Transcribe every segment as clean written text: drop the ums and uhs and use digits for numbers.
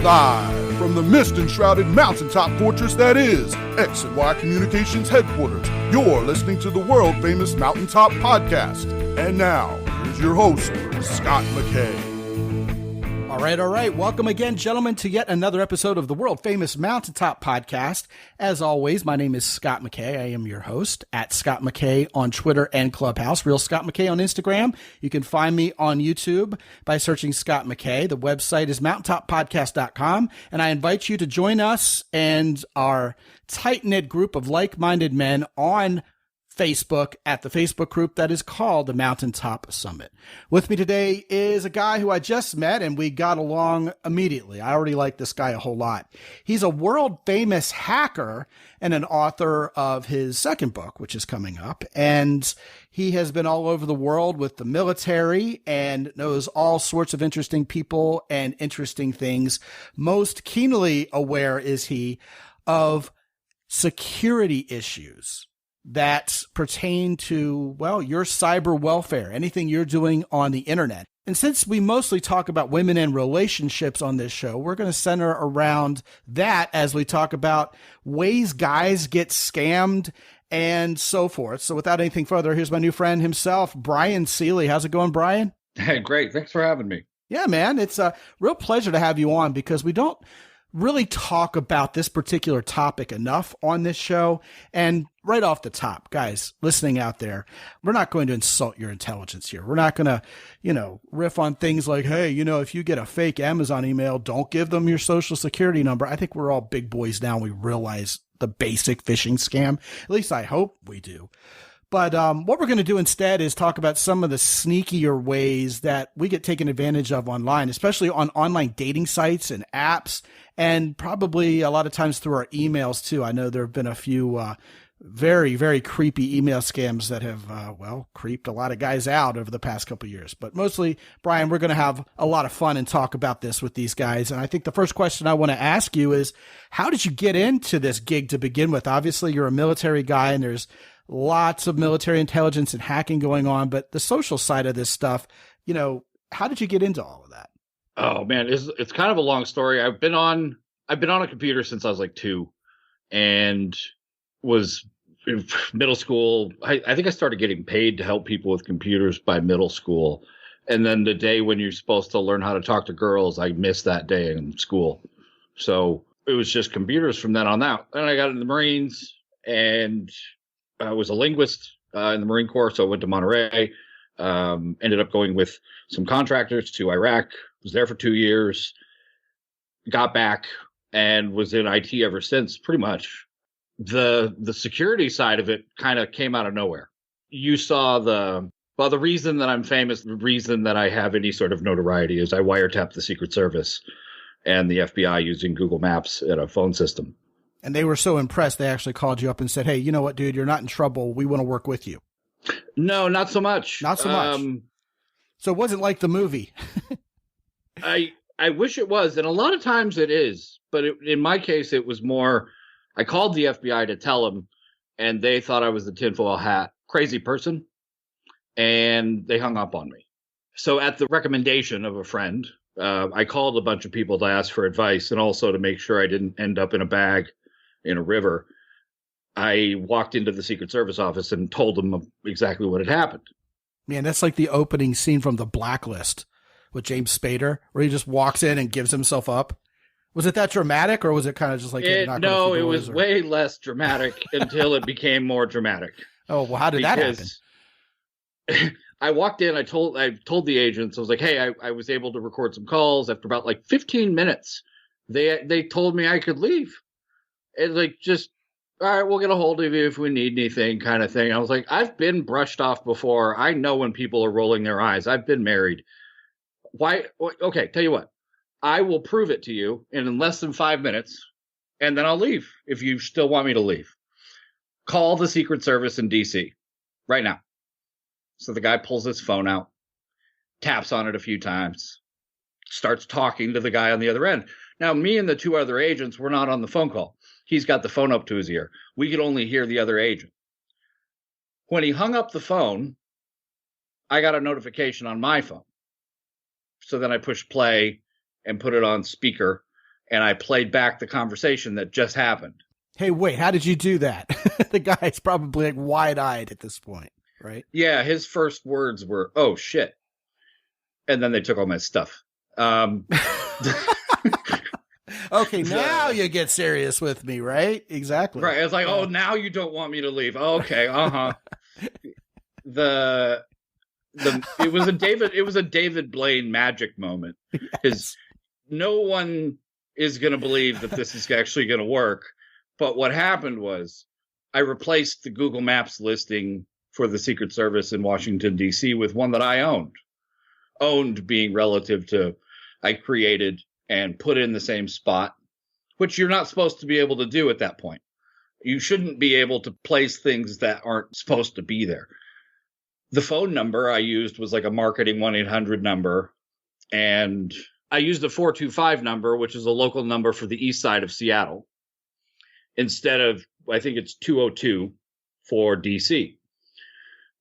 Live from the mist-enshrouded mountaintop fortress that is X and Y Communications headquarters, you're listening to the world-famous Mountaintop Podcast. And now, here's your host, Scot McKay. All right. Welcome again, gentlemen, to yet another episode of the world-famous Mountaintop Podcast. As always, my name is Scot McKay. I am your host at Scot McKay on Twitter and Clubhouse. Real Scot McKay on Instagram. You can find me on YouTube by searching Scot McKay. The website is mountaintoppodcast.com, and I invite you to join us and our tight-knit group of like-minded men on Facebook at the Facebook group that is called the Mountaintop Summit. With me today is a guy who I just met and we got along immediately. I already like this guy a whole lot. He's a world famous hacker and an author of his second book, which is coming up. And he has been all over the world with the military and knows all sorts of interesting people and interesting things. Most keenly aware is he of security issues that pertain to, well, your cyber welfare, anything you're doing on the internet. And since we mostly talk about women and relationships on this show, we're going to center around that as we talk about ways guys get scammed and so forth. So without anything further, here's my new friend himself, Bryan Seely. How's it going, Bryan? Hey, great. Thanks for having me. Yeah, man. It's a real pleasure to have you on because we don't really talk about this particular topic enough on this show. And right off the top, guys listening out there, we're not going to insult your intelligence here. We're not going to, riff on things like, hey, if you get a fake Amazon email, don't give them your social security number. I think we're all big boys now. And we realize the basic phishing scam. At least I hope we do. But what we're going to do instead is talk about some of the sneakier ways that we get taken advantage of online, especially on online dating sites and apps, and probably a lot of times through our emails too. I know there have been a few very, very creepy email scams that have, creeped a lot of guys out over the past couple of years. But mostly, Bryan, we're going to have a lot of fun and talk about this with these guys. And I think the first question I want to ask you is, how did you get into this gig to begin with? Obviously, you're a military guy and there's lots of military intelligence and hacking going on, but the social side of this stuff, how did you get into all of that? Oh man, it's kind of a long story. I've been on a computer since I was like 2 and was in middle school. I think I started getting paid to help people with computers by middle school. And then the day when you're supposed to learn how to talk to girls, I missed that day in school. So it was just computers from then on out. Then I got in the Marines and I was a linguist in the Marine Corps, so I went to Monterey, ended up going with some contractors to Iraq, was there for 2 years, got back, and was in IT ever since, pretty much. The security side of it kind of came out of nowhere. You saw the reason that I'm famous, the reason that I have any sort of notoriety is I wiretapped the Secret Service and the FBI using Google Maps and a phone system. And they were so impressed, they actually called you up and said, hey, you know what, dude, you're not in trouble. We want to work with you. No, not so much. Not so much. So it wasn't like the movie. I wish it was. And a lot of times it is. But in my case, it was more, I called the FBI to tell them, and they thought I was the tinfoil hat crazy person. And they hung up on me. So at the recommendation of a friend, I called a bunch of people to ask for advice and also to make sure I didn't end up in a bag in a river. I walked into the Secret Service office and told them exactly what had happened. Man, that's like the opening scene from The Blacklist with James Spader, where he just walks in and gives himself up. Was it that dramatic, or was it kind of just like... No, it was way less dramatic until it became more dramatic. Oh, well, how did that happen? I walked in, I told the agents, I was like, hey, I was able to record some calls. After about like 15 minutes, they told me I could leave. It's like, just, all right, we'll get a hold of you if we need anything, kind of thing. I was like, I've been brushed off before. I know when people are rolling their eyes. I've been married. Why? Okay, tell you what. I will prove it to you in less than 5 minutes, and then I'll leave if you still want me to leave. Call the Secret Service in D.C. right now. So the guy pulls his phone out, taps on it a few times, starts talking to the guy on the other end. Now, me and the 2 other agents were not on the phone call. He's got the phone up to his ear. We could only hear the other agent. When he hung up the phone, I got a notification on my phone. So then I pushed play and put it on speaker, and I played back the conversation that just happened. Hey, wait, how did you do that? The guy's probably like wide-eyed at this point, right? Yeah, his first words were, "Oh, shit." And then they took all my stuff. Okay, now you get serious with me, right? Exactly. Right. It's like, oh, now you don't want me to leave. Okay, uh-huh. It was a David Blaine magic moment. Because no one is going to believe that this is actually going to work. But what happened was I replaced the Google Maps listing for the Secret Service in Washington, D.C. with one that I owned. Owned being relative to I created and put in the same spot, which you're not supposed to be able to do at that point. You shouldn't be able to place things that aren't supposed to be there. The phone number I used was like a marketing 1-800 number, and I used a 425 number, which is a local number for the east side of Seattle, instead of, I think it's 202 for DC.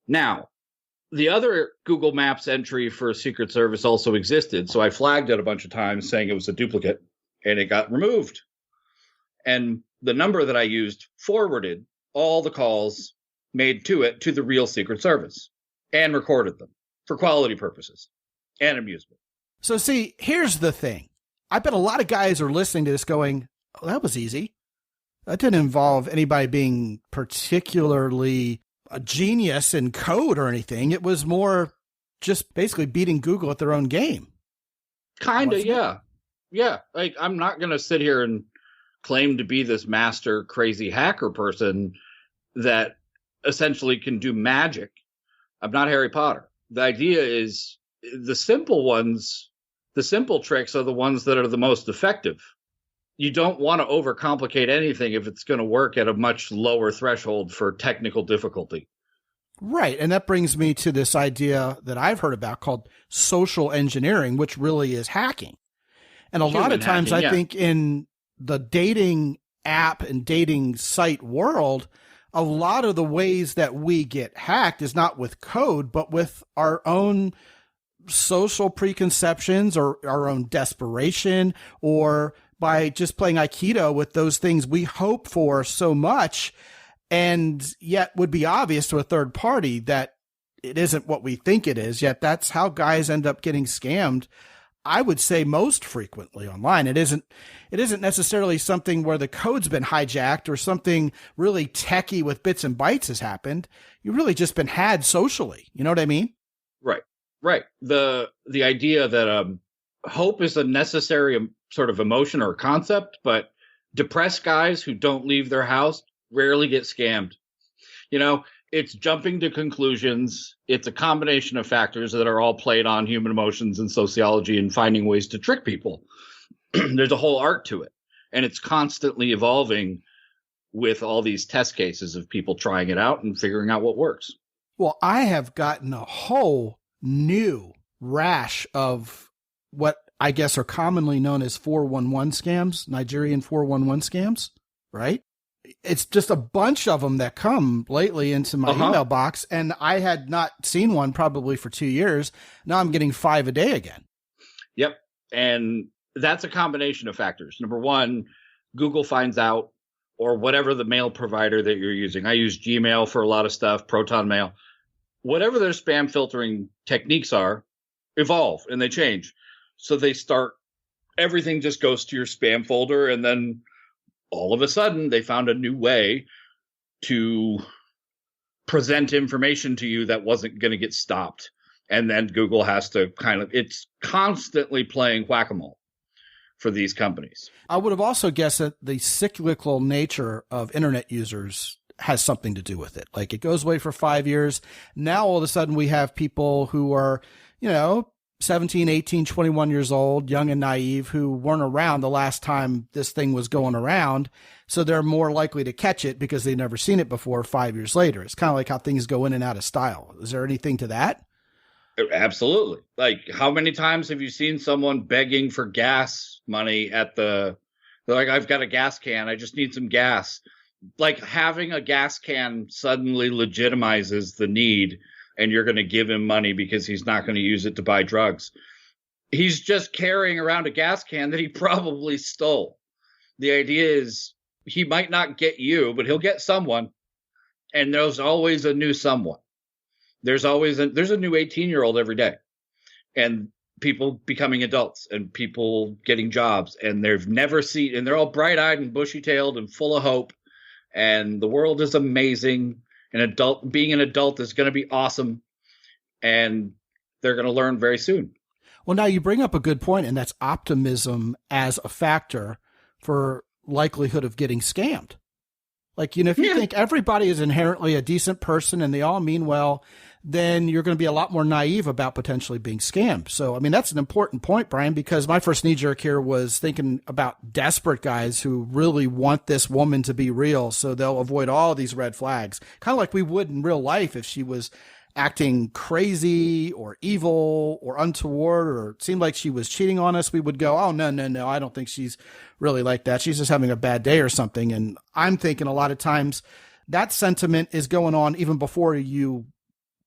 Now, the other Google Maps entry for Secret Service also existed, so I flagged it a bunch of times saying it was a duplicate, and it got removed. And the number that I used forwarded all the calls made to it to the real Secret Service and recorded them for quality purposes and amusement. So see, here's the thing. I bet a lot of guys are listening to this going, oh, that was easy. That didn't involve anybody being particularly a genius in code or anything. It was more just basically beating Google at their own game. Kind of, yeah. Yeah. Like, I'm not going to sit here and claim to be this master crazy hacker person that essentially can do magic. I'm not Harry Potter. The idea is the simple ones, the simple tricks are the ones that are the most effective. You don't want to overcomplicate anything if it's going to work at a much lower threshold for technical difficulty. Right. And that brings me to this idea that I've heard about called social engineering, which really is hacking. And a lot of times I think in the dating app and dating site world, a lot of the ways that we get hacked is not with code, but with our own social preconceptions or our own desperation, or by just playing Aikido with those things we hope for so much, and yet would be obvious to a third party that it isn't what we think it is. Yet that's how guys end up getting scammed. I would say most frequently online. It isn't necessarily something where the code's been hijacked or something really techie with bits and bytes has happened. You've really just been had socially. You know what I mean? Right. Right. The idea that hope is a necessary sort of emotion or concept, but depressed guys who don't leave their house rarely get scammed. You know, it's jumping to conclusions. It's a combination of factors that are all played on human emotions and sociology and finding ways to trick people. There's a whole art to it, and it's constantly evolving with all these test cases of people trying it out and figuring out what works. Well, I have gotten a whole new rash of what I guess are commonly known as 411 scams, Nigerian 411 scams, right? It's just a bunch of them that come lately into my email box, and I had not seen one probably for 2 years. Now I'm getting 5 a day again. Yep. And that's a combination of factors. Number one, Google finds out, or whatever the mail provider that you're using. I use Gmail for a lot of stuff, Proton Mail. Whatever their spam filtering techniques are, evolve and they change. So they start, everything just goes to your spam folder, and then all of a sudden they found a new way to present information to you that wasn't going to get stopped. And then Google has to it's constantly playing whack-a-mole for these companies. I would have also guessed that the cyclical nature of internet users has something to do with it. Like, it goes away for 5 years. Now all of a sudden we have people who are, 17, 18, 21 years old, young and naive, who weren't around the last time this thing was going around. So they're more likely to catch it because they've never seen it before 5 years later. It's kind of like how things go in and out of style. Is there anything to that? Absolutely. Like, how many times have you seen someone begging for gas money they're like, I've got a gas can, I just need some gas. Like, having a gas can suddenly legitimizes the need, and you're going to give him money because he's not going to use it to buy drugs. He's just carrying around a gas can that he probably stole. The idea is he might not get you, but he'll get someone. And there's always a new someone. There's a new 18-year-old every day. And people becoming adults and people getting jobs, and they're all bright-eyed and bushy-tailed and full of hope. And the world is amazing. Being an adult is going to be awesome. And they're going to learn very soon. Well, now you bring up a good point, and that's optimism as a factor for likelihood of getting scammed. Like, if you think everybody is inherently a decent person and they all mean well, then you're going to be a lot more naive about potentially being scammed. So, I mean, that's an important point, Bryan, because my first knee jerk here was thinking about desperate guys who really want this woman to be real. So they'll avoid all these red flags, kind of like we would in real life if she was acting crazy or evil or untoward, or it seemed like she was cheating on us. We would go, oh, no, I don't think she's really like that. She's just having a bad day or something. And I'm thinking a lot of times that sentiment is going on even before you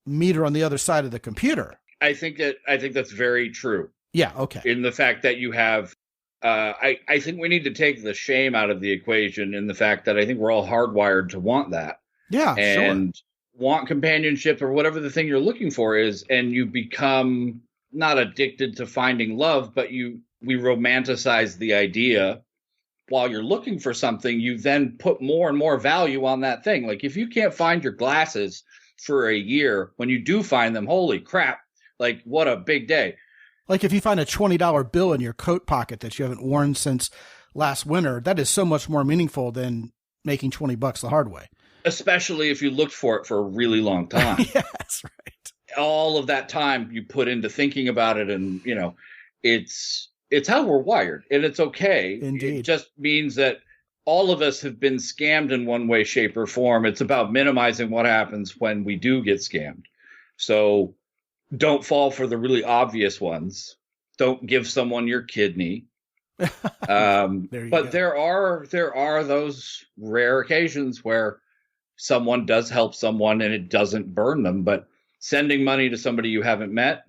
meet her on the other side of the computer. I think that's very true. Yeah. Okay. In the fact that you have, I think we need to take the shame out of the equation in the fact that I think we're all hardwired to want that. Yeah. And want companionship or whatever the thing you're looking for is. And you become not addicted to finding love, but we romanticize the idea while you're looking for something. You then put more and more value on that thing. Like if you can't find your glasses for a year, when you do find them, holy crap, like what a big day. Like if you find a $20 bill in your coat pocket that you haven't worn since last winter, that is so much more meaningful than making $20 the hard way. Especially if you looked for it for a really long time. Yeah, that's right. All of that time you put into thinking about it, and it's how we're wired, and it's okay. Indeed. It just means that all of us have been scammed in one way, shape, or form. It's about minimizing what happens when we do get scammed. So don't fall for the really obvious ones. Don't give someone your kidney. There are those rare occasions where someone does help someone and it doesn't burn them. But sending money to somebody you haven't met,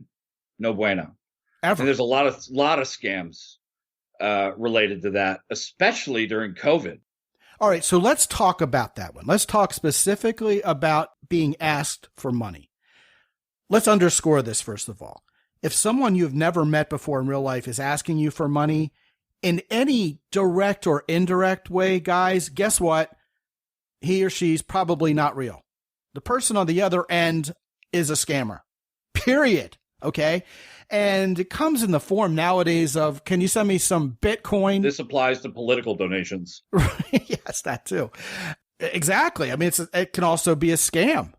no bueno. Ever. And there's a lot of scams related to that, especially during COVID. All right, so let's talk about that one. Let's talk specifically about being asked for money. Let's underscore this first of all. If someone you've never met before in real life is asking you for money in any direct or indirect way, guys, guess what? He or she's probably not real. The person on the other end is a scammer, period. Okay. And it comes in the form nowadays of, can you send me some Bitcoin? This applies to political donations. Yes, that too. Exactly. I mean, it can also be a scam.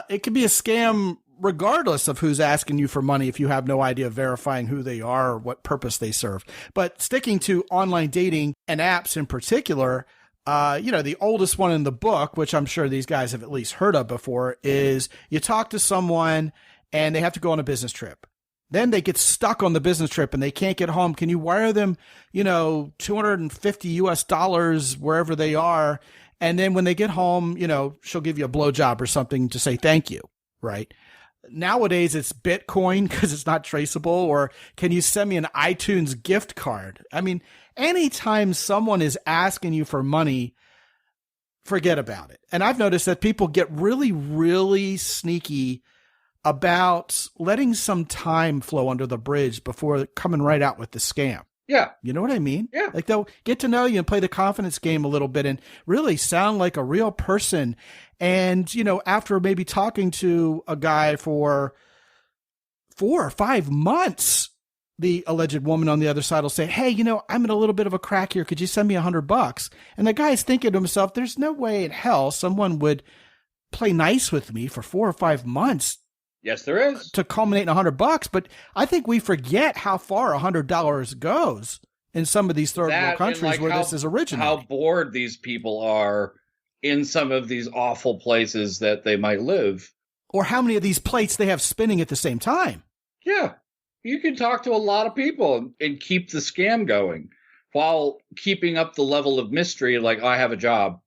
It can be a scam regardless of who's asking you for money if you have no idea of verifying who they are or what purpose they serve. But sticking to online dating and apps in particular, the oldest one in the book, which I'm sure these guys have at least heard of before, is you talk to someone and they have to go on a business trip. Then they get stuck on the business trip and they can't get home. Can you wire them, $250 wherever they are? And then when they get home, she'll give you a blowjob or something to say thank you, right? Nowadays it's Bitcoin because it's not traceable, or can you send me an iTunes gift card? I mean, anytime someone is asking you for money, forget about it. And I've noticed that people get really, really sneaky about letting some time flow under the bridge before coming right out with the scam. Yeah. You know what I mean? Yeah. Like they'll get to know you and play the confidence game a little bit and really sound like a real person. And, after maybe talking to a guy for 4 or 5 months, the alleged woman on the other side will say, hey, I'm in a little bit of a crack here. Could you send me $100? And the guy's thinking to himself, there's no way in hell someone would play nice with me for 4 or 5 months. Yes, there is. To culminate in $100. But I think we forget how far $100 goes in some of these third world countries where this is originated. How bored these people are in some of these awful places that they might live. Or how many of these plates they have spinning at the same time. Yeah. You can talk to a lot of people and keep the scam going while keeping up the level of mystery. Like, I have a job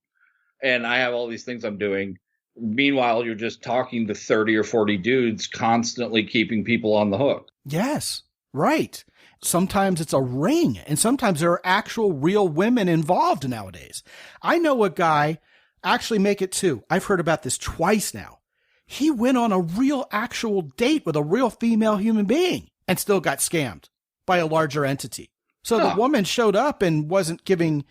and I have all these things I'm doing. Meanwhile, you're just talking to 30 or 40 dudes, constantly keeping people on the hook. Yes. Right. Sometimes it's a ring, and sometimes there are actual real women involved nowadays. I know a guy, actually make it two. I've heard about this twice now. He went on a real actual date with a real female human being and still got scammed by a larger entity. So the woman showed up and wasn't giving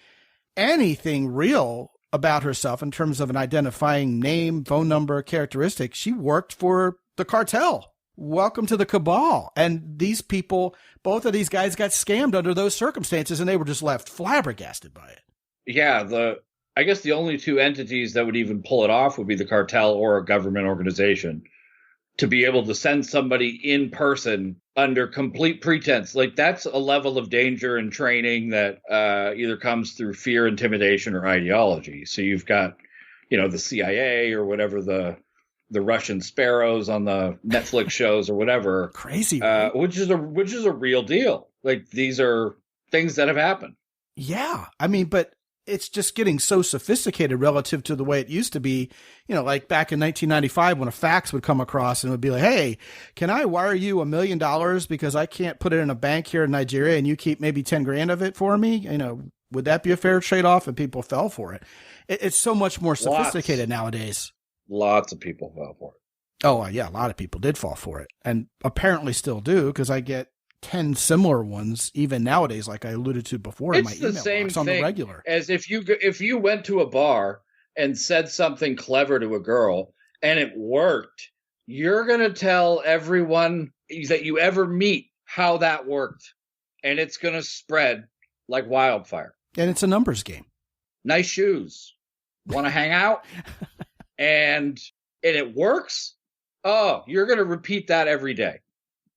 anything real about herself in terms of an identifying name, phone number, characteristic. She worked for the cartel. Welcome to the cabal. And these people, both of these guys got scammed under those circumstances, and they were just left flabbergasted by it. Yeah, I guess the only two entities that would even pull it off would be the cartel or a government organization. To be able to send somebody in person under complete pretense, like that's a level of danger and training that either comes through fear, intimidation, or ideology. So you've got, the CIA or whatever the Russian sparrows on the Netflix shows or whatever. Crazy, right? which is a real deal. Like these are things that have happened. Yeah. I mean, but it's just getting so sophisticated relative to the way it used to be, like back in 1995 when a fax would come across and it would be like, hey, can I wire you $1 million because I can't put it in a bank here in Nigeria and you keep maybe 10 grand of it for me? Would that be a fair trade-off? And people fell for it. It's so much more sophisticated nowadays. Lots of people fell for it. Oh, yeah. A lot of people did fall for it and apparently still do, because I get 10 similar ones even nowadays, like I alluded to before in my email box on the regular. As if you went to a bar and said something clever to a girl and it worked, you're going to tell everyone that you ever meet how that worked, and it's going to spread like wildfire. And it's a numbers game. Nice shoes. Want to hang out? and it works? Oh, you're going to repeat that every day.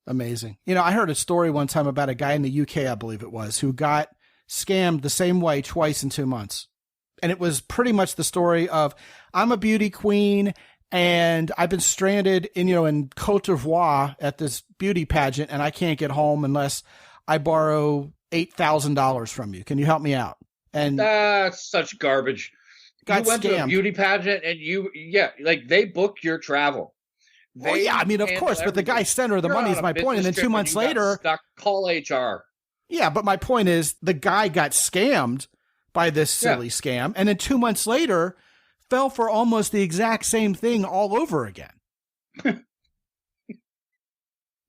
Amazing. I heard a story one time about a guy in the UK, I believe it was, who got scammed the same way twice in 2 months. And it was pretty much the story of, I'm a beauty queen and I've been stranded in Cote d'Ivoire at this beauty pageant and I can't get home unless I borrow $8,000 from you. Can you help me out? And that's such garbage. Got you went scammed. To a beauty pageant and they book your travel. Of course, but the guy sent her the money is my point. And then 2 months later, call HR. Yeah, but my point is the guy got scammed by this silly scam. And then 2 months later, fell for almost the exact same thing all over again.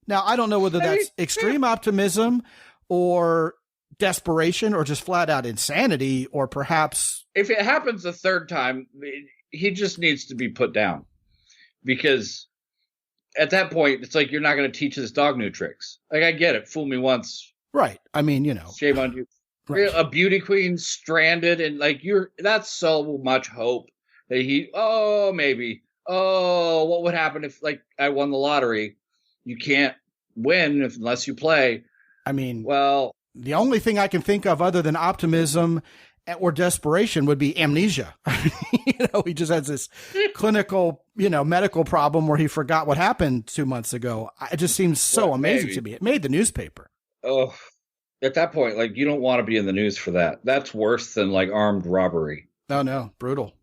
Now, I don't know whether that's extreme optimism or desperation or just flat out insanity, or perhaps... If it happens a third time, he just needs to be put down. Because... at that point, it's like you're not going to teach this dog new tricks. Like, I get it. Fool me once. Right. I mean, Shame on you. Right. A beauty queen stranded, and that's so much hope that maybe. Oh, what would happen if, I won the lottery? You can't win unless you play. I mean, well, the only thing I can think of other than optimism or desperation would be amnesia. He just has this clinical, medical problem where he forgot what happened 2 months ago. It just seems so amazing to me. It made the newspaper. Oh, at that point, you don't want to be in the news for that. That's worse than armed robbery. No, brutal.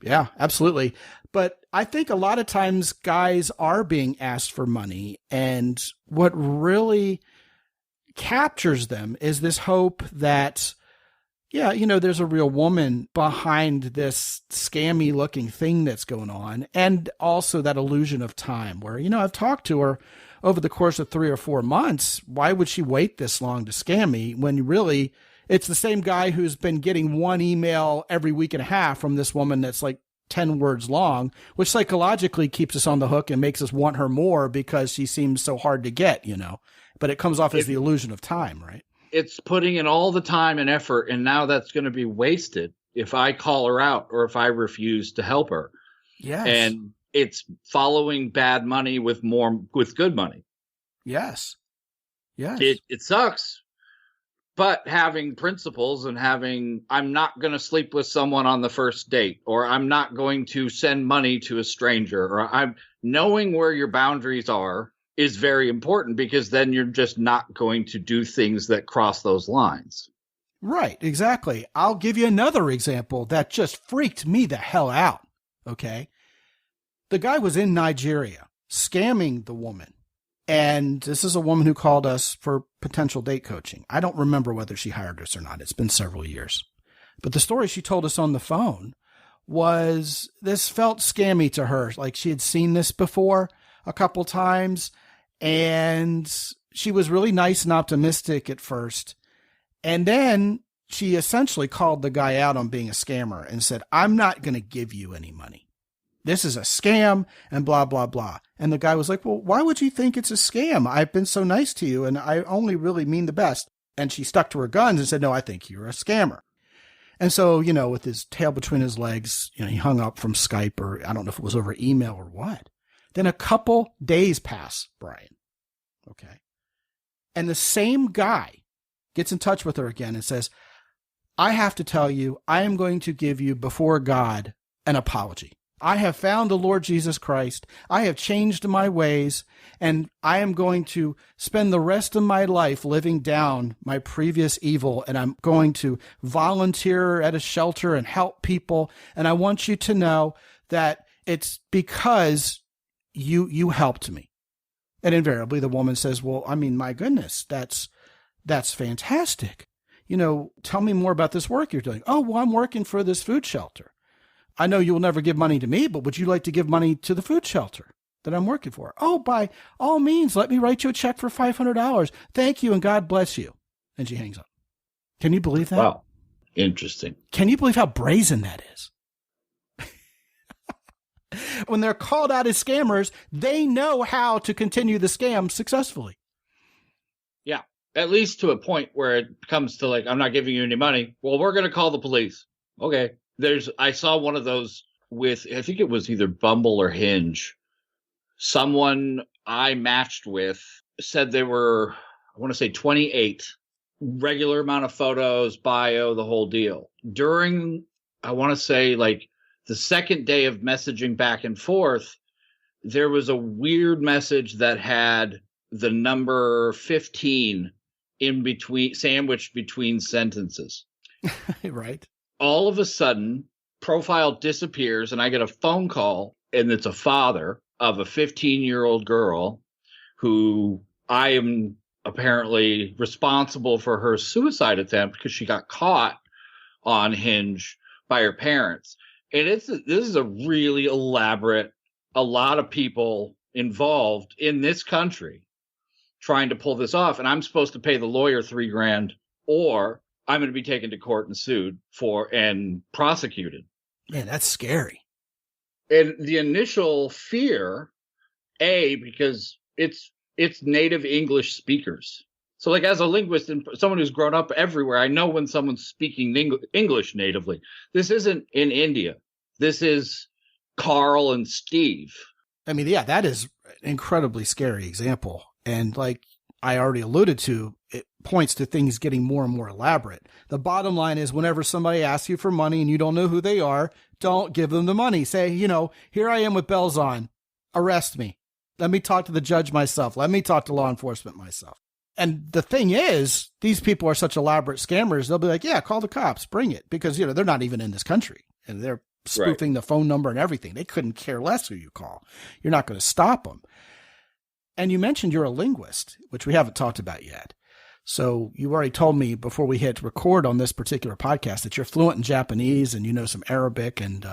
Yeah, absolutely. But I think a lot of times guys are being asked for money, and what really captures them is this hope that, there's a real woman behind this scammy looking thing that's going on. And also that illusion of time where, I've talked to her over the course of 3 or 4 months. Why would she wait this long to scam me when really it's the same guy who's been getting one email every week and a half from this woman that's 10 words long, which psychologically keeps us on the hook and makes us want her more because she seems so hard to get, but it comes off as the illusion of time, right? It's putting in all the time and effort, and now that's going to be wasted if I call her out or if I refuse to help her. Yes. And it's following bad money with good money. Yes. It sucks. But having principles and I'm not going to sleep with someone on the first date, or I'm not going to send money to a stranger, or I'm knowing where your boundaries are is very important, because then you're just not going to do things that cross those lines. Right, exactly. I'll give you another example that just freaked me the hell out. Okay. The guy was in Nigeria scamming the woman, And this is a woman who called us for potential date coaching. I don't remember whether she hired us or not. It's been several years. But the story she told us on the phone was this felt scammy to her. Like she had seen this before a couple times, and she was really nice and optimistic at first. And then she essentially called the guy out on being a scammer and said, I'm not going to give you any money. This is a scam and blah, blah, blah. And the guy was like, well, why would you think it's a scam? I've been so nice to you and I only really mean the best. And she stuck to her guns and said, no, I think you're a scammer. And so, with his tail between his legs, he hung up from Skype, or I don't know if it was over email or what. Then a couple days pass, Brian. Okay. And the same guy gets in touch with her again and says, I have to tell you, I am going to give you before God an apology. I have found the Lord Jesus Christ. I have changed my ways, and I am going to spend the rest of my life living down my previous evil, and I'm going to volunteer at a shelter and help people. And I want you to know that it's because you helped me. And invariably the woman says, well, I mean, my goodness, that's fantastic. Tell me more about this work you're doing. Oh, well, I'm working for this food shelter. I know you will never give money to me, but would you like to give money to the food shelter that I'm working for? Oh, by all means, let me write you a check for $500. Thank you, and God bless you. And she hangs up. Can you believe that? Wow. Interesting. Can you believe how brazen that is? When they're called out as scammers, they know how to continue the scam successfully. Yeah, at least to a point where it comes to like, I'm not giving you any money. Well, we're going to call the police. Okay. I saw one of those with, I think it was either Bumble or Hinge. Someone I matched with said they were, I want to say 28, regular amount of photos, bio, the whole deal. During, I want to say like the second day of messaging back and forth, there was a weird message that had the number 15 in between, sandwiched between sentences. Right. All of a sudden, profile disappears, and I get a phone call, and it's a father of a 15-year-old girl who I am apparently responsible for her suicide attempt because she got caught on Hinge by her parents. And this is a really elaborate, a lot of people involved in this country trying to pull this off. And I'm supposed to pay the lawyer $3,000, or I'm going to be taken to court and sued and prosecuted. Man, that's scary. And the initial fear, because it's native English speakers. So like as a linguist and someone who's grown up everywhere, I know when someone's speaking English natively. This isn't in India. This is Carl and Steve. I mean, yeah, that is an incredibly scary example. And like I already alluded to, it points to things getting more and more elaborate. The bottom line is whenever somebody asks you for money and you don't know who they are, don't give them the money. Say, here I am with bells on. Arrest me. Let me talk to the judge myself. Let me talk to law enforcement myself. And the thing is, these people are such elaborate scammers. They'll be like, yeah, call the cops, bring it. Because, they're not even in this country and they're spoofing the phone number and everything. They couldn't care less who you call. You're not going to stop them. And you mentioned you're a linguist, which we haven't talked about yet. So you already told me before we hit record on this particular podcast that you're fluent in Japanese and you know some Arabic and,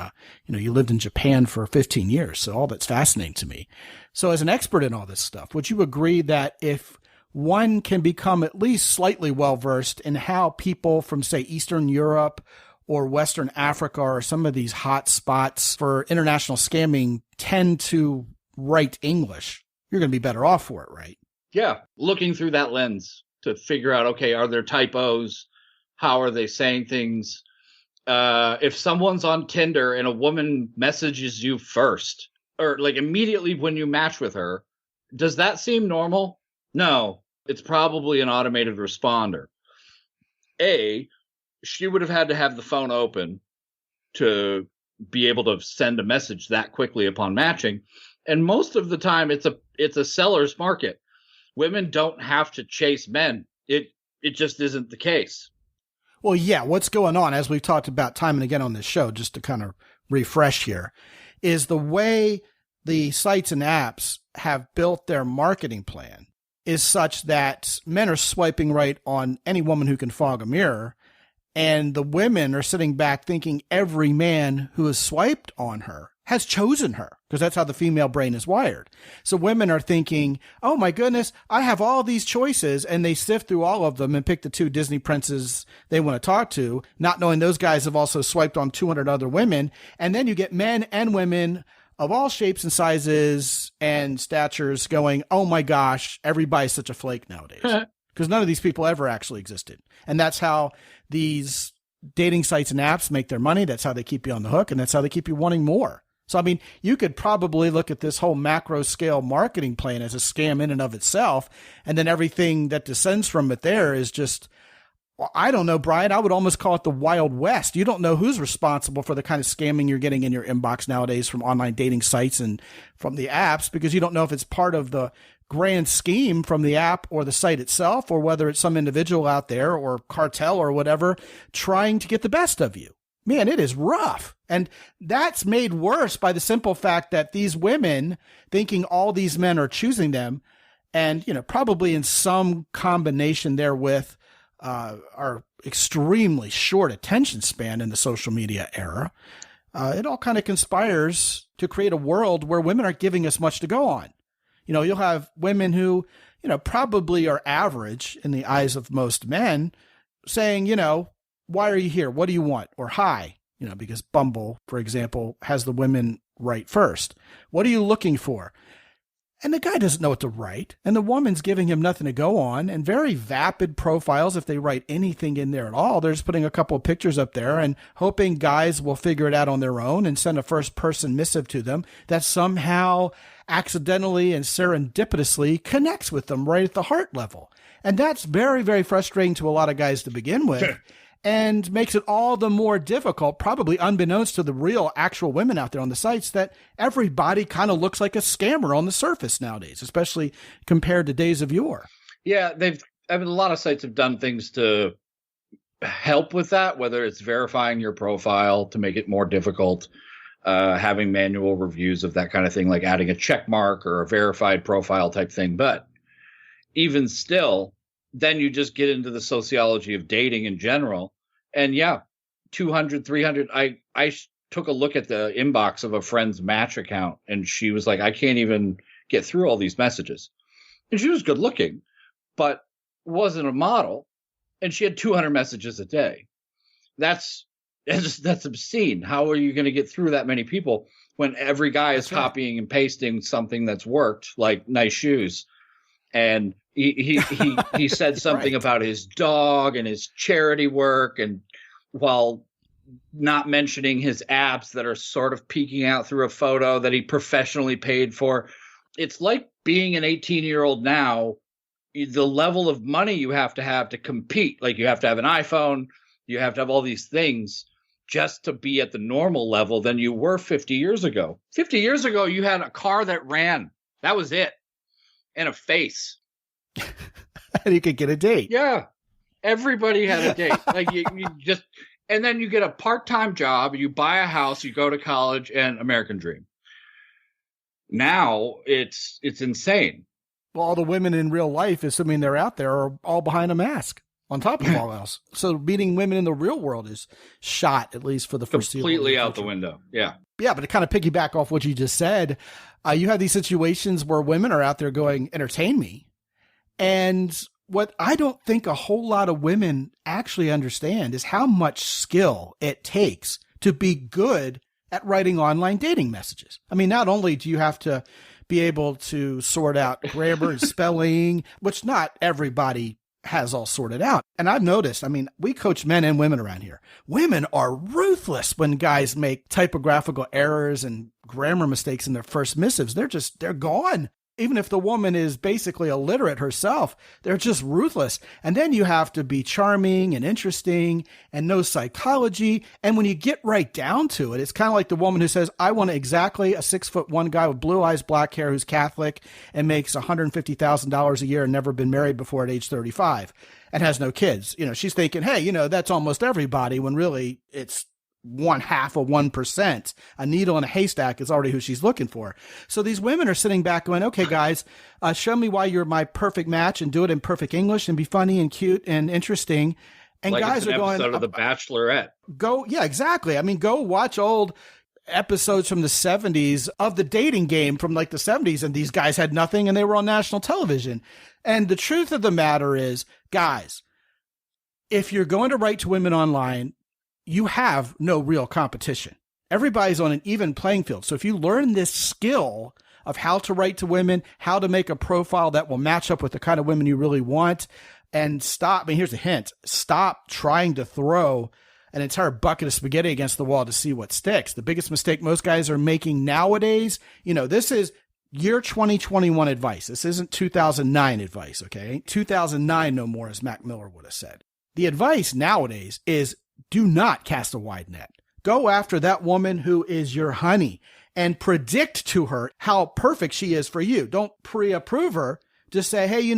you lived in Japan for 15 years. So all that's fascinating to me. So as an expert in all this stuff, would you agree that if one can become at least slightly well-versed in how people from, say, Eastern Europe or Western Africa or some of these hot spots for international scamming tend to write English, you're going to be better off for it, right? Yeah. Looking through that lens to figure out, okay, are there typos? How are they saying things? If someone's on Tinder and a woman messages you first, or like immediately when you match with her, does that seem normal? No, it's probably an automated responder. She would have had to have the phone open to be able to send a message that quickly upon matching. And most of the time it's a seller's market. Women don't have to chase men. It just isn't the case. Well, yeah, what's going on, as we've talked about time and again on this show, just to kind of refresh here, is the way the sites and apps have built their marketing plan is such that men are swiping right on any woman who can fog a mirror, and the women are sitting back thinking every man who has swiped on her has chosen her, because that's how the female brain is wired. So women are thinking, oh my goodness, I have all these choices, and they sift through all of them and pick the 2 Disney princes they want to talk to, not knowing those guys have also swiped on 200 other women. And then you get men and women of all shapes and sizes and statures going, oh my gosh, everybody's such a flake nowadays. Because none of these people ever actually existed. And that's how these dating sites and apps make their money. That's how they keep you on the hook, and that's how they keep you wanting more. So, I mean, you could probably look at this whole macro scale marketing plan as a scam in and of itself. And then everything that descends from it there is just, well, I don't know, Brian, I would almost call it the Wild West. You don't know who's responsible for the kind of scamming you're getting in your inbox nowadays from online dating sites and from the apps, because you don't know if it's part of the grand scheme from the app or the site itself, or whether it's some individual out there or cartel or whatever trying to get the best of you. Man, it is rough. And that's made worse by the simple fact that these women, thinking all these men are choosing them, and, you know, probably in some combination therewith, our extremely short attention span in the social media era, it all kind of conspires to create a world where women aren't giving us much to go on. You know, you'll have women who, you know, probably are average in the eyes of most men saying, you know, why are you here? What do you want? Or hi, you know, because Bumble, for example, has the women write first. What are you looking for? And the guy doesn't know what to write. And the woman's giving him nothing to go on, and very vapid profiles. If they write anything in there at all, they're just putting a couple of pictures up there and hoping guys will figure it out on their own and send a first person missive to them that somehow accidentally and serendipitously connects with them right at the heart level. And that's very, very frustrating to a lot of guys to begin with. And makes it all the more difficult, probably unbeknownst to the real actual women out there on the sites, that everybody kind of looks like a scammer on the surface nowadays, especially compared to days of yore. Yeah, a lot of sites have done things to help with that, whether it's verifying your profile to make it more difficult, having manual reviews of that kind of thing, like adding a check mark or a verified profile type thing. But even still, then you just get into the sociology of dating in general. And yeah, 200, 300. I took a look at the inbox of a friend's Match account, and she was like, I can't even get through all these messages. And she was good looking, but wasn't a model. And she had 200 messages a day. That's obscene. How are you going to get through that many people when every guy is copying and pasting something that's worked, like nice shoes? And he said something about his dog and his charity work, and while not mentioning his abs that are sort of peeking out through a photo that he professionally paid for. It's like being an 18-year-old now, the level of money you have to compete. Like, you have to have an iPhone, you have to have all these things just to be at the normal level than you were 50 years ago. 50 years ago, you had a car that ran. That was it. And a face. And you could get a date. Yeah. Everybody had a date. Like you just, and then you get a part-time job, you buy a house, you go to college, and American dream. Now it's insane. Well, all the women in real life, assuming they're out there, are all behind a mask on top of all else. So meeting women in the real world is shot, at least for the foreseeable future. Completely out the window. Yeah. Yeah, but to kind of piggyback off what you just said, you have these situations where women are out there going, entertain me. And what I don't think a whole lot of women actually understand is how much skill it takes to be good at writing online dating messages. I mean, not only do you have to be able to sort out grammar and spelling, which not everybody has all sorted out. And I've noticed, I mean, we coach men and women around here. Women are ruthless when guys make typographical errors and grammar mistakes in their first missives. They're gone. Even if the woman is basically illiterate herself, they're just ruthless. And then you have to be charming and interesting and know psychology. And when you get right down to it, it's kind of like the woman who says, I want exactly a 6'1" guy with blue eyes, black hair, who's Catholic and makes $150,000 a year and never been married before at age 35 and has no kids. You know, she's thinking, hey, you know, that's almost everybody, when really it's 0.1%. A needle in a haystack is already who she's looking for. So these women are sitting back going, okay, guys, show me why you're my perfect match and do it in perfect English and be funny and cute and interesting. And like guys it's an are going, episode of The Bachelorette. Yeah, exactly. I mean, go watch old episodes from the 70s of the dating game from like the 70s, and these guys had nothing and they were on national television. And the truth of the matter is, guys, if you're going to write to women online, you have no real competition. Everybody's on an even playing field. So if you learn this skill of how to write to women, how to make a profile that will match up with the kind of women you really want, and stop, I mean, here's a hint, stop trying to throw an entire bucket of spaghetti against the wall to see what sticks. The biggest mistake most guys are making nowadays, this is year 2021 advice. This isn't 2009 advice, okay? 2009 no more, as Mac Miller would have said. The advice nowadays is do not cast a wide net. Go after that woman who is your honey and predict to her how perfect she is for you. Don't pre-approve her. Just say, hey,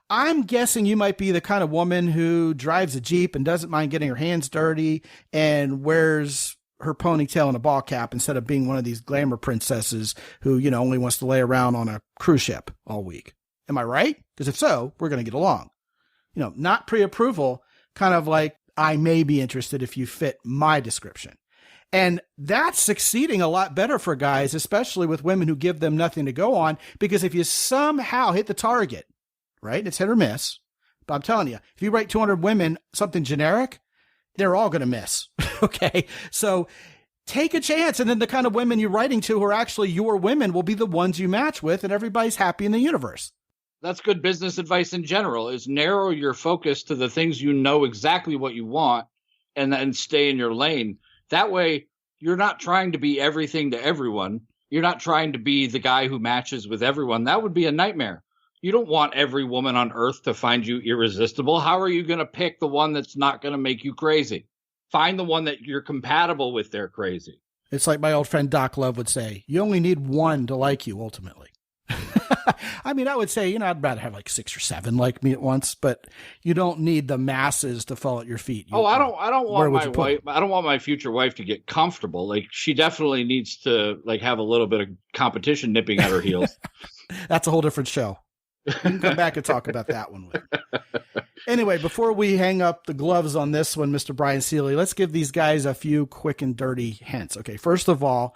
I'm guessing you might be the kind of woman who drives a Jeep and doesn't mind getting her hands dirty and wears her ponytail and a ball cap instead of being one of these glamour princesses who, only wants to lay around on a cruise ship all week. Am I right? Because if so, we're going to get along. Not pre-approval, kind of like, I may be interested if you fit my description. And that's succeeding a lot better for guys, especially with women who give them nothing to go on, because if you somehow hit the target, right, it's hit or miss. But I'm telling you, if you write 200 women something generic, they're all going to miss. Okay. So take a chance. And then the kind of women you're writing to who are actually your women will be the ones you match with, and everybody's happy in the universe. That's good business advice in general, is narrow your focus to the things you know exactly what you want and then stay in your lane. That way, you're not trying to be everything to everyone. You're not trying to be the guy who matches with everyone. That would be a nightmare. You don't want every woman on earth to find you irresistible. How are you going to pick the one that's not going to make you crazy? Find the one that you're compatible with their crazy. It's like my old friend Doc Love would say, you only need one to like you ultimately. I mean, I would say, I'd rather have like 6 or 7 like me at once, but you don't need the masses to fall at your feet. I don't want my wife. I don't want my future wife to get comfortable. Like, she definitely needs to have a little bit of competition nipping at her heels. That's a whole different show. We can come back and talk about that one with her. Anyway, before we hang up the gloves on this one, Mr. Bryan Seely, let's give these guys a few quick and dirty hints. Okay, first of all,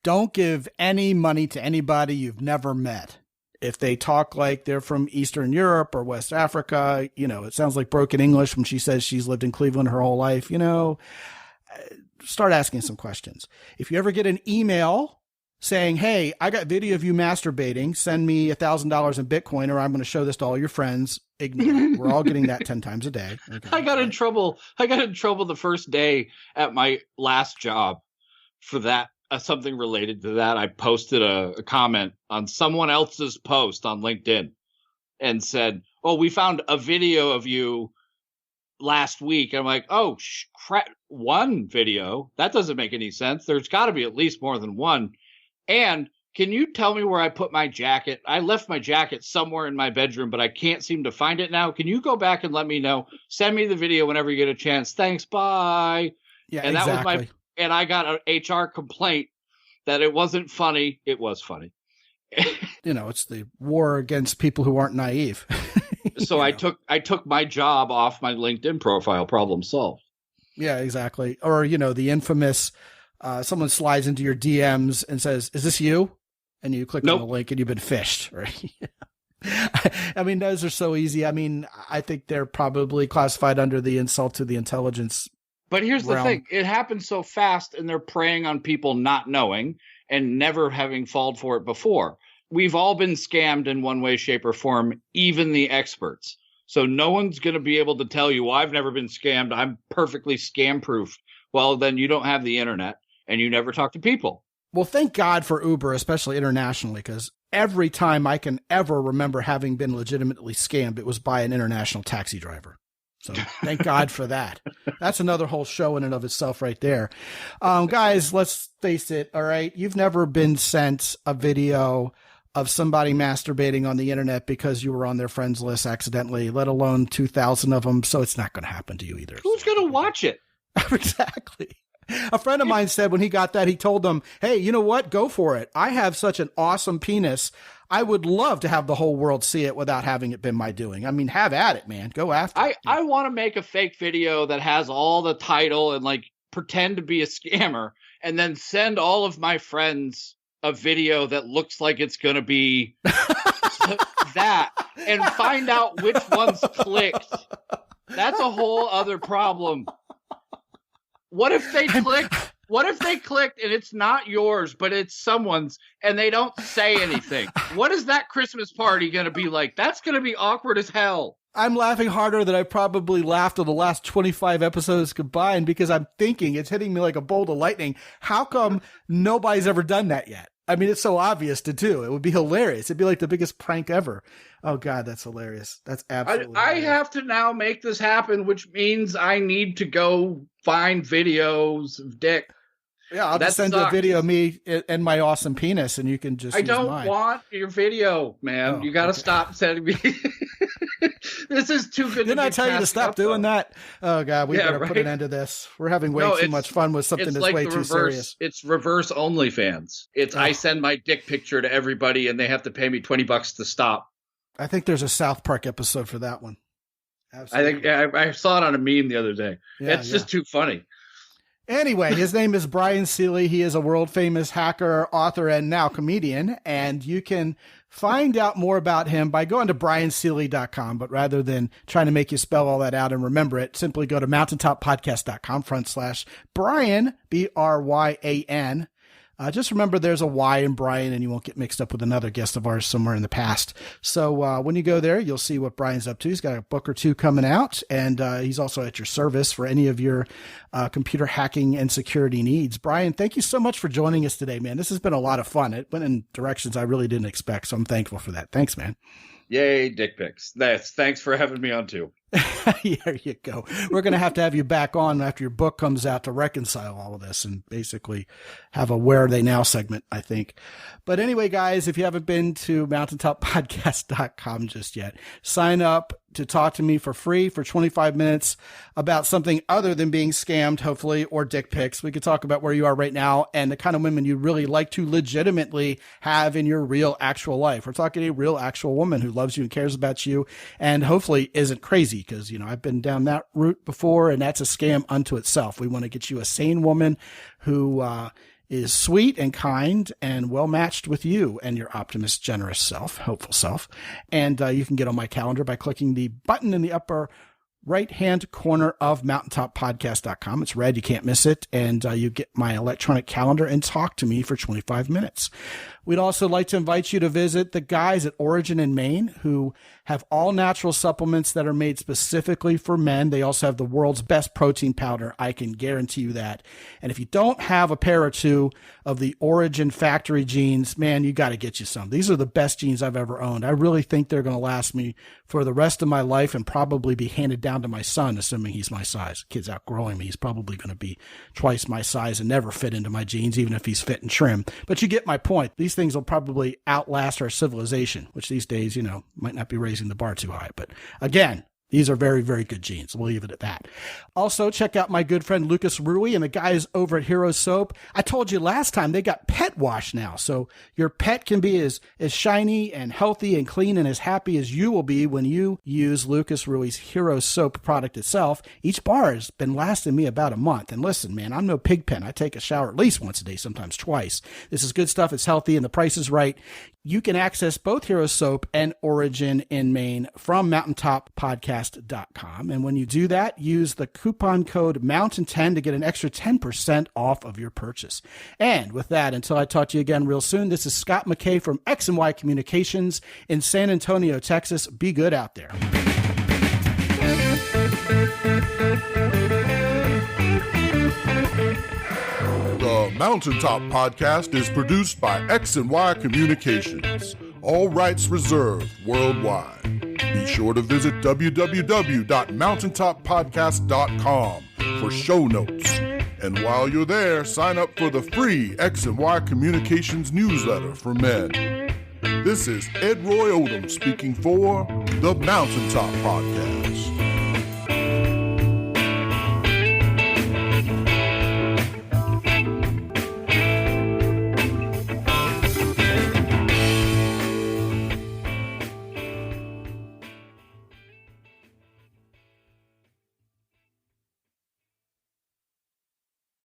don't give any money to anybody you've never met. If they talk like they're from Eastern Europe or West Africa, it sounds like broken English when she says she's lived in Cleveland her whole life, start asking some questions. If you ever get an email saying, hey, I got video of you masturbating, send me $1,000 in Bitcoin or I'm going to show this to all your friends, ignore it. We're all getting that 10 times a day. Okay. I got in trouble the first day at my last job for that. Something related to that. I posted a comment on someone else's post on LinkedIn and said, oh, we found a video of you last week. I'm like, oh, crap, one video? That doesn't make any sense. There's got to be at least more than one. And can you tell me where I put my jacket? I left my jacket somewhere in my bedroom, but I can't seem to find it now. Can you go back and let me know? Send me the video whenever you get a chance. Thanks. Bye. Yeah, and exactly. That was and I got an HR complaint that it wasn't funny. It was funny. It's the war against people who aren't naive. So I took my job off my LinkedIn profile. Problem solved. Yeah, exactly. Or, the infamous, someone slides into your DMs and says, is this you? And you click on the link and you've been phished, right? I mean, those are so easy. I mean, I think they're probably classified under the insult to the intelligence. But here's the thing. It happens so fast and they're preying on people not knowing and never having fallen for it before. We've all been scammed in one way, shape, or form, even the experts. So no one's going to be able to tell you, well, I've never been scammed. I'm perfectly scam proof. Well, then you don't have the internet and you never talk to people. Well, thank God for Uber, especially internationally, because every time I can ever remember having been legitimately scammed, it was by an international taxi driver. So thank God for that. That's another whole show in and of itself right there. Guys, let's face it. All right. You've never been sent a video of somebody masturbating on the internet because you were on their friends list accidentally, let alone 2,000 of them. So it's not going to happen to you either. Who's going to watch it? Exactly. A friend of mine said when he got that, he told them, hey, you know what? Go for it. I have such an awesome penis. I would love to have the whole world see it without having it been my doing. I mean, have at it, man. Go after it. I want to make a fake video that has all the title and like pretend to be a scammer and then send all of my friends a video that looks like it's going to be that and find out which ones clicked. That's a whole other problem. What if they clicked? What if they clicked and it's not yours, but it's someone's and they don't say anything? What is that Christmas party going to be like? That's going to be awkward as hell. I'm laughing harder than I probably laughed on the last 25 episodes combined because I'm thinking it's hitting me like a bolt of lightning. How come nobody's ever done that yet? I mean, it's so obvious to do. It would be hilarious. It'd be like the biggest prank ever. Oh, God, that's hilarious. That's absolutely I hilarious. have to now make this happen, which means I need to go find videos of dick. Yeah, I'll That just send you a sucks. video of me and my awesome penis, and you can just I use don't mine. want your video, man. Oh, You got to okay. stop sending me. This is too good. Didn't I tell you to stop doing that? Oh, God, we better put an end to this. We're having way too much fun with something It's that's like way the too reverse, serious. It's reverse OnlyFans. It's I send my dick picture to everybody, and they have to pay me $20 to stop. I think there's a South Park episode for that one. I Absolutely. think I saw it on a meme the other day. Yeah, It's just too funny. Anyway, his name is Bryan Seely. He is a world famous hacker, author, and now comedian. And you can find out more about him by going to bryanseely.com. But rather than trying to make you spell all that out and remember it, simply go to mountaintoppodcast.com/Bryan, Bryan. Just remember there's a Y in Bryan and you won't get mixed up with another guest of ours somewhere in the past. So when you go there, you'll see what Bryan's up to. He's got a book or two coming out, and he's also at your service for any of your computer hacking and security needs. Bryan, thank you so much for joining us today, man. This has been a lot of fun. It went in directions I really didn't expect, so I'm thankful for that. Thanks, man. Yay, dick pics. Thanks for having me on too. There you go. We're going to have you back on after your book comes out to reconcile all of this and basically have a Where Are They Now segment, I think. But anyway, guys, if you haven't been to mountaintoppodcast.com just yet, sign up to talk to me for free for 25 minutes about something other than being scammed, hopefully, or dick pics. We could talk about where you are right now and the kind of women you really like to legitimately have in your real actual life. We're talking a real actual woman who loves you and cares about you and hopefully isn't crazy because, you know, I've been down that route before and that's a scam unto itself. We want to get you a sane woman who, is sweet and kind and well matched with you and your optimist, generous self, hopeful self. And you can get on my calendar by clicking the button in the upper right-hand corner of mountaintoppodcast.com. It's red. You can't miss it. And you get my electronic calendar and talk to me for 25 minutes. We'd also like to invite you to visit the guys at Origin in Maine who have all natural supplements that are made specifically for men. They also have the world's best protein powder. I can guarantee you that. And if you don't have a pair or two of the Origin factory jeans, man, you got to get you some. These are the best jeans I've ever owned. I really think they're going to last me for the rest of my life and probably be handed down to my son, assuming he's my size. Kid's outgrowing me. He's probably going to be twice my size and never fit into my jeans, even if he's fit and trim. But you get my point. These things will probably outlast our civilization, which these days, you know, might not be raising the bar too high. But again, these are very, very good jeans. We'll leave it at that. Also, check out my good friend Lucas Rui and the guys over at Hero Soap. I told you last time they got pet wash now. So your pet can be as shiny and healthy and clean and as happy as you will be when you use Lucas Rui's Hero Soap product itself. Each bar has been lasting me about a month. And listen, man, I'm no pig pen. I take a shower at least once a day, sometimes twice. This is good stuff. It's healthy and the price is right. You can access both Hero Soap and Origin in Maine from mountaintoppodcast.com. And when you do that, use the coupon code MOUNTAIN10 to get an extra 10% off of your purchase. And with that, until I talk to you again real soon, this is Scott McKay from X&Y Communications in San Antonio, Texas. Be good out there. The Mountaintop Podcast is produced by X&Y Communications. All rights reserved worldwide. Be sure to visit www.mountaintoppodcast.com for show notes. And while you're there, sign up for the free X&Y Communications newsletter for men. This is Ed Roy Odom speaking for the Mountaintop Podcast.